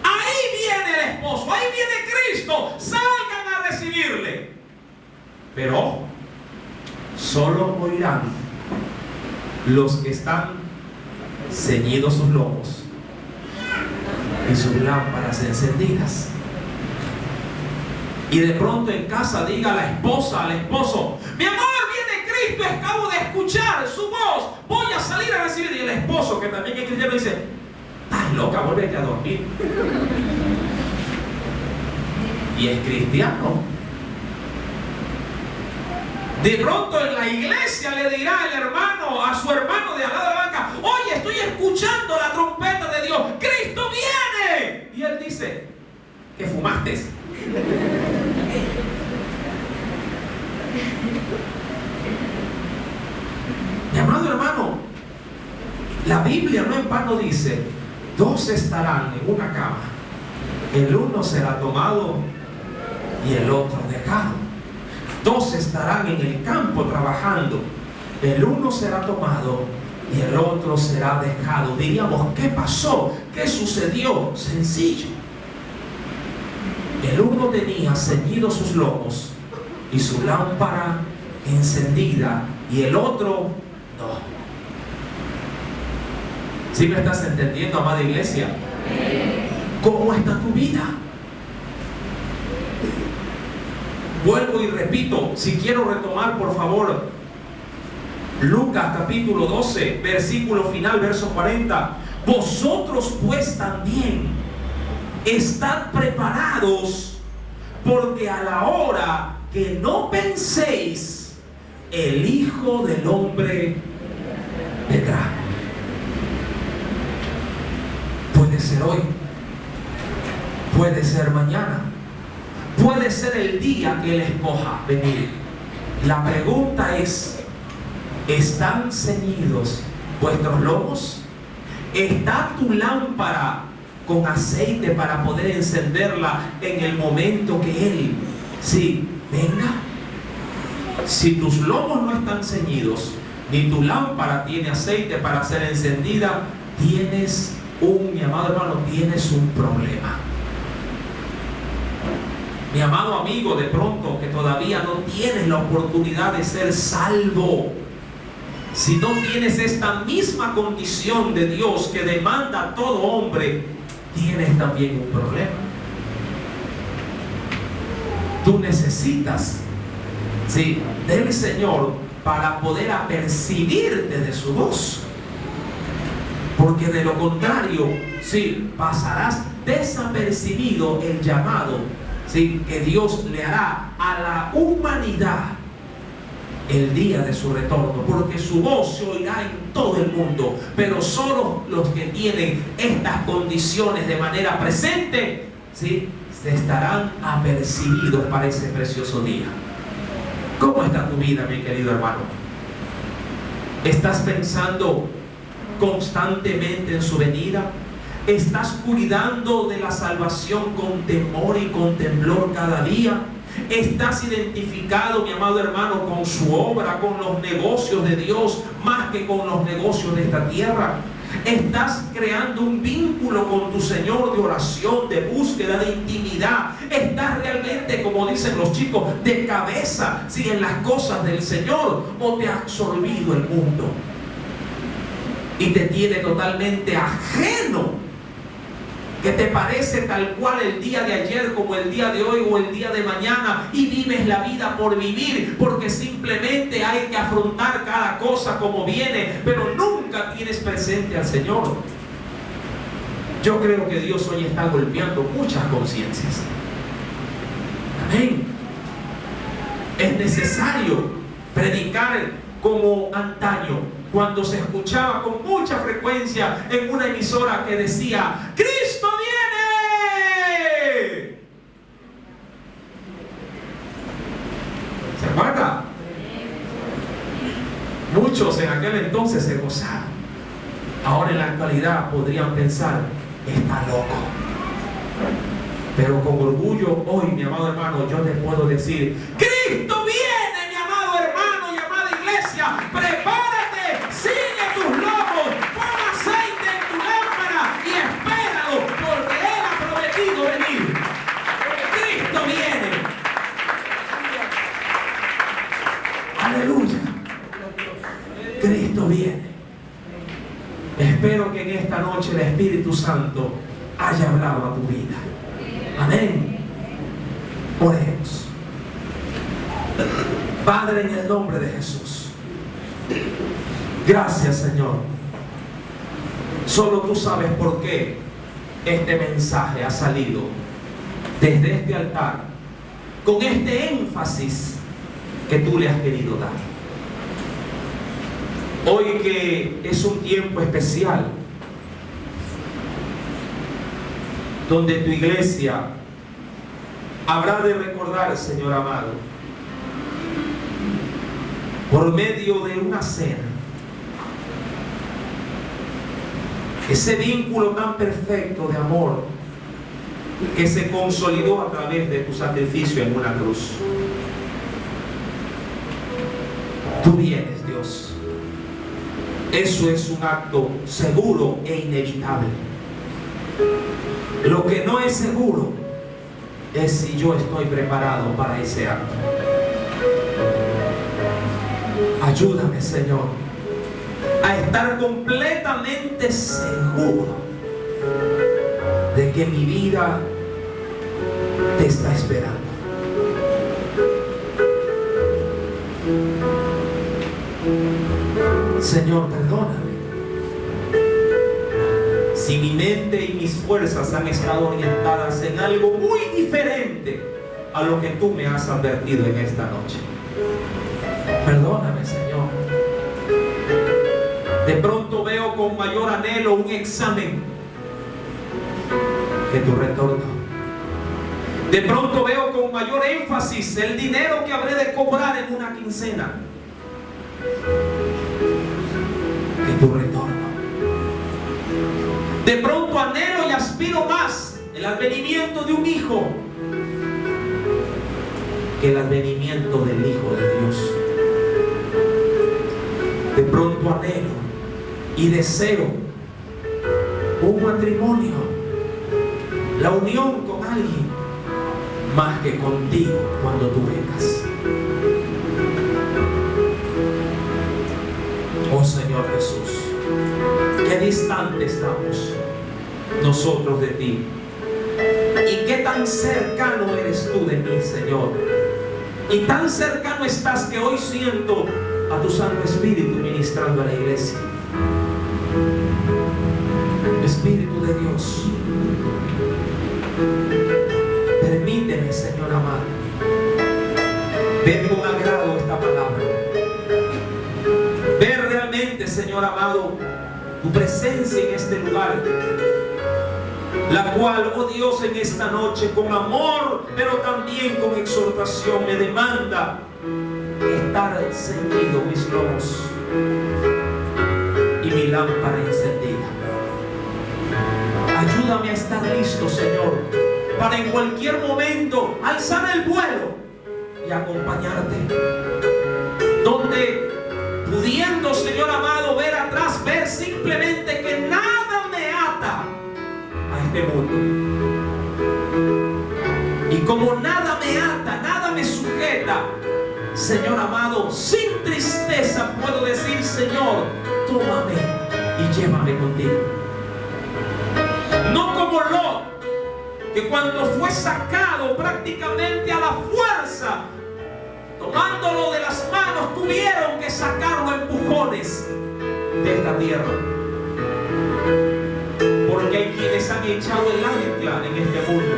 Speaker 1: Ahí viene el esposo, ahí viene Cristo, salgan a recibirle. Pero solo oirán los que están ceñidos sus lomos y sus lámparas encendidas. Y de pronto en casa diga a la esposa, al esposo: mi amor, viene Cristo, acabo de escuchar su voz, voy a salir a recibir. Y el esposo, que también es cristiano, dice: estás loca, vuélvete a dormir. Y es cristiano. De pronto en la iglesia le dirá el hermano a su hermano de al lado de la banca: oye, estoy escuchando la trompeta de Dios, Cristo viene. Y él dice: ¿qué fumaste? Mi amado hermano, la Biblia no en vano dice: dos estarán en una cama, el uno será tomado y el otro dejado. Dos estarán en el campo trabajando, el uno será tomado y el otro será dejado. Diríamos: ¿qué pasó? ¿Qué sucedió? Sencillo. El uno tenía ceñidos sus lomos y su lámpara encendida, y el otro no. ¿Sí me estás entendiendo, amada iglesia? ¿Cómo está tu vida? Vuelvo y repito, si quiero retomar, por favor, Lucas capítulo 12, versículo final, verso 40. Vosotros pues también estad preparados, porque a la hora que no penséis, el Hijo del Hombre vendrá. Puede ser hoy, puede ser mañana, puede ser el día que Él escoja venir. La pregunta es: ¿están ceñidos vuestros lomos? ¿Está tu lámpara con aceite para poder encenderla en el momento que Él venga? Si tus lomos no están ceñidos, ni tu lámpara tiene aceite para ser encendida, mi amado hermano, tienes un problema. Mi amado amigo, de pronto que todavía no tienes la oportunidad de ser salvo, si no tienes esta misma condición de Dios que demanda a todo hombre, tienes también un problema. Tú necesitas del Señor para poder apercibirte de su voz, porque de lo contrario pasarás desapercibido el llamado que Dios le hará a la humanidad el día de su retorno, porque su voz se oirá en todo el mundo, pero solo los que tienen estas condiciones de manera presente estarán apercibidos para ese precioso día. ¿Cómo está tu vida, mi querido hermano? ¿Estás pensando constantemente en su venida? ¿Estás cuidando de la salvación con temor y con temblor cada día? ¿Estás identificado, mi amado hermano, con su obra, con los negocios de Dios, más que con los negocios de esta tierra? ¿Estás creando un vínculo con tu Señor de oración, de búsqueda, de intimidad? ¿Estás realmente, como dicen los chicos, de cabeza en las cosas del Señor? ¿O te ha absorbido el mundo y te tiene totalmente ajeno? Que te parece tal cual el día de ayer como el día de hoy o el día de mañana, y vives la vida por vivir, porque simplemente hay que afrontar cada cosa como viene, pero nunca tienes presente al Señor. Yo creo que Dios hoy está golpeando muchas conciencias. Amén. Es necesario predicar como antaño, cuando se escuchaba con mucha frecuencia en una emisora que decía: ¡Cristo viene! ¿Se acuerda? Muchos en aquel entonces se gozaron. Ahora en la actualidad podrían pensar: está loco. Pero con orgullo hoy, mi amado hermano, yo te puedo decir: ¡Cristo viene, mi amado hermano y amada iglesia! ¡Prepárate! ¡Sigue tus lomos! ¡Pon aceite en tu lámpara y espéralo! Porque Él ha prometido venir. ¡Cristo viene! ¡Aleluya! Cristo viene. Espero que en esta noche el Espíritu Santo haya hablado a tu vida. Amén. Oremos. Padre, en el nombre de Jesús, gracias, Señor. Solo tú sabes por qué este mensaje ha salido desde este altar con este énfasis que tú le has querido dar. Hoy que es un tiempo especial donde tu iglesia habrá de recordar, Señor amado, por medio de una cena, ese vínculo tan perfecto de amor que se consolidó a través de tu sacrificio en una cruz. Tú vienes, Dios. Eso es un acto seguro e inevitable. Lo que no es seguro es si yo estoy preparado para ese acto. Ayúdame, Señor, a estar completamente seguro de que mi vida te está esperando. Señor, perdóname si mi mente y mis fuerzas han estado orientadas en algo muy diferente a lo que tú me has advertido en esta noche. Perdóname, Señor. De pronto veo con mayor anhelo un examen que tu retorno. De pronto veo con mayor énfasis el dinero que habré de cobrar en una quincena que tu retorno. De pronto anhelo y aspiro más el advenimiento de un hijo que el advenimiento del Hijo de Dios. De pronto anhelo y deseo un matrimonio, la unión con alguien, más que contigo cuando tú vengas. Oh Señor Jesús, qué distante estamos nosotros de ti y qué tan cercano eres tú de mí, Señor, y tan cercano estás que hoy siento a tu Santo Espíritu ministrando a la iglesia. Espíritu de Dios, permíteme, Señor amado, ver con agrado esta palabra, ver realmente, Señor amado, tu presencia en este lugar, la cual, oh Dios, en esta noche con amor, pero también con exhortación, me demanda estar ceñido mis lomos y mi lámpara encendida. Ayúdame a estar listo, Señor, para en cualquier momento alzar el vuelo y acompañarte. Donde, pudiendo, Señor amado, ver atrás, ver simplemente que nada me ata a este mundo. Y como nada me ata, nada me sujeta, Señor amado, sin tristeza puedo decir: Señor, tómame y llévame contigo. No como Lot, que cuando fue sacado prácticamente a la fuerza, tomándolo de las manos, tuvieron que sacarlo a empujones de esta tierra. Porque hay quienes han echado el ancla en este mundo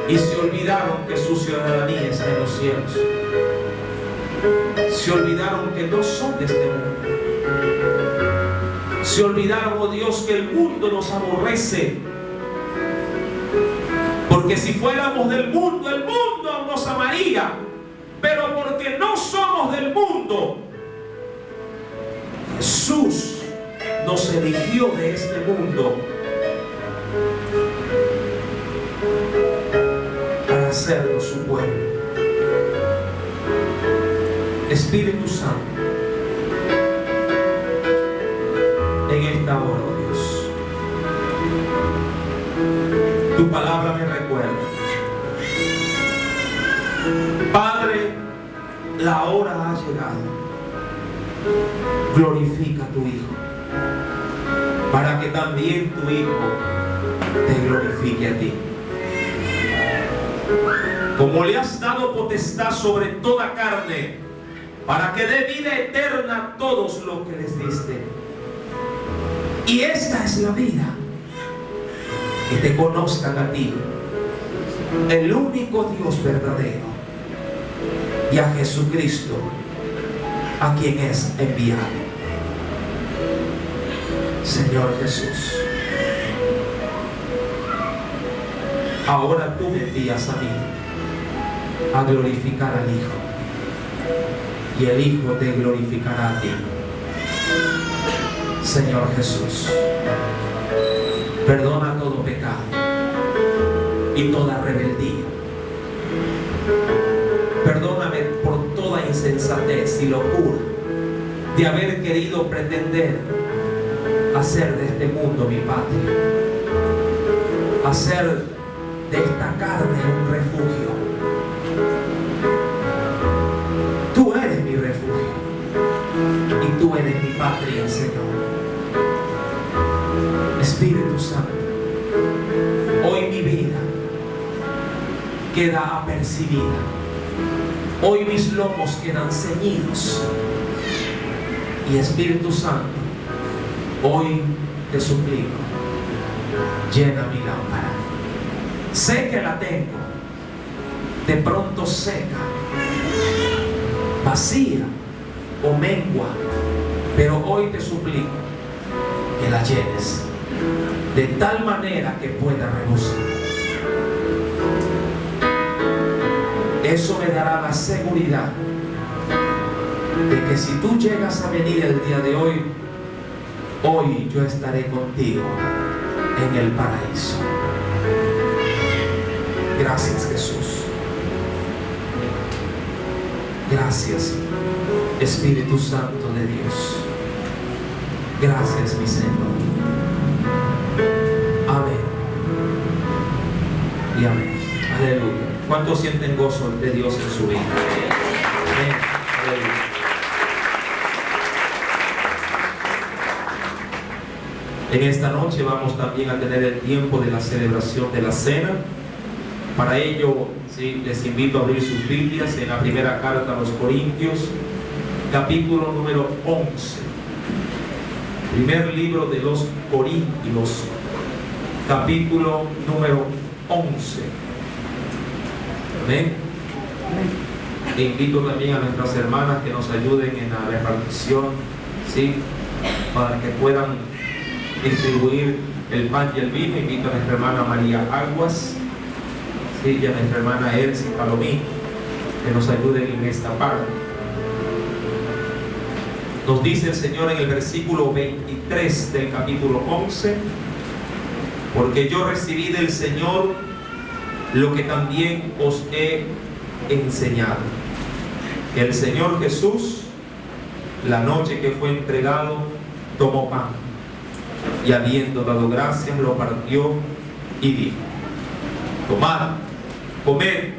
Speaker 1: y se olvidaron que su ciudadanía está en los cielos. Se olvidaron que no son de este mundo. Se olvidaron, oh Dios, que el mundo nos aborrece. Porque si fuéramos del mundo, el mundo nos amaría. Pero porque no somos del mundo, Jesús nos eligió de este mundo para hacernos su pueblo. Espíritu Santo, en esta hora, oh Dios, tu palabra me recuerda: Padre, la hora ha llegado. Glorifica a tu Hijo, para que también tu Hijo te glorifique a ti. como le has dado potestad sobre toda carne, para que dé vida eterna a todos los que les diste. Y esta es la vida, que te conozcan a ti, el único Dios verdadero, y a Jesucristo, a quien es enviado. Señor Jesús, ahora tú me envías a mí a glorificar al Hijo, y el Hijo te glorificará a ti. Señor Jesús, perdona todo pecado y toda rebeldía. Perdóname por toda insensatez y locura de haber querido pretender hacer de este mundo mi patria, hacer de esta carne un refugio. Tú eres mi refugio y tú eres mi patria, Señor. Espíritu Santo, hoy mi vida queda apercibida. Hoy mis lomos quedan ceñidos. Y Espíritu Santo, hoy te suplico, llena mi lámpara. Sé que la tengo de pronto seca, vacía o mengua, pero hoy te suplico que la llenes de tal manera que pueda rebosar. Eso me dará la seguridad de que si tú llegas a venir el día de hoy, hoy yo estaré contigo en el paraíso. Gracias, Jesús. Gracias, Espíritu Santo de Dios. Gracias, mi Señor. Amén y amén. Aleluya. ¿Cuántos sienten gozo de Dios en su vida? Amén. Aleluya. En esta noche vamos también a tener el tiempo de la celebración de la cena. Para ello, sí, les invito a abrir sus Biblias en la primera carta a los Corintios, capítulo número 11. Primer libro de los Corintios, capítulo número 11. Amén. E invito también a nuestras hermanas que nos ayuden en la repartición, ¿sí?, para que puedan distribuir el pan y el vino. Invito a nuestra hermana María Aguas, ¿sí?, y a nuestra hermana Elsie Palomín, que nos ayuden en esta parte. Nos dice el Señor en el versículo 23 del capítulo 11: porque yo recibí del Señor lo que también os he enseñado, que el Señor Jesús, la noche que fue entregado, tomó pan, y habiendo dado gracias, lo partió y dijo: tomad, comed,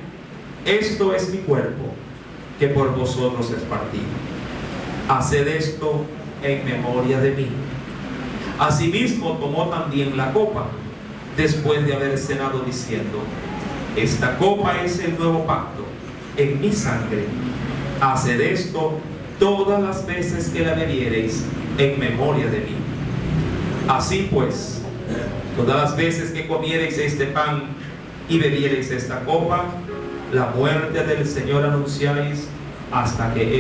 Speaker 1: esto es mi cuerpo, que por vosotros es partido. Haced esto en memoria de mí. Asimismo tomó también la copa, después de haber cenado, diciendo: esta copa es el nuevo pacto en mi sangre. Haced esto todas las veces que la bebiereis en memoria de mí. Así pues, todas las veces que comiereis este pan y bebiereis esta copa, la muerte del Señor anunciáis hasta que Él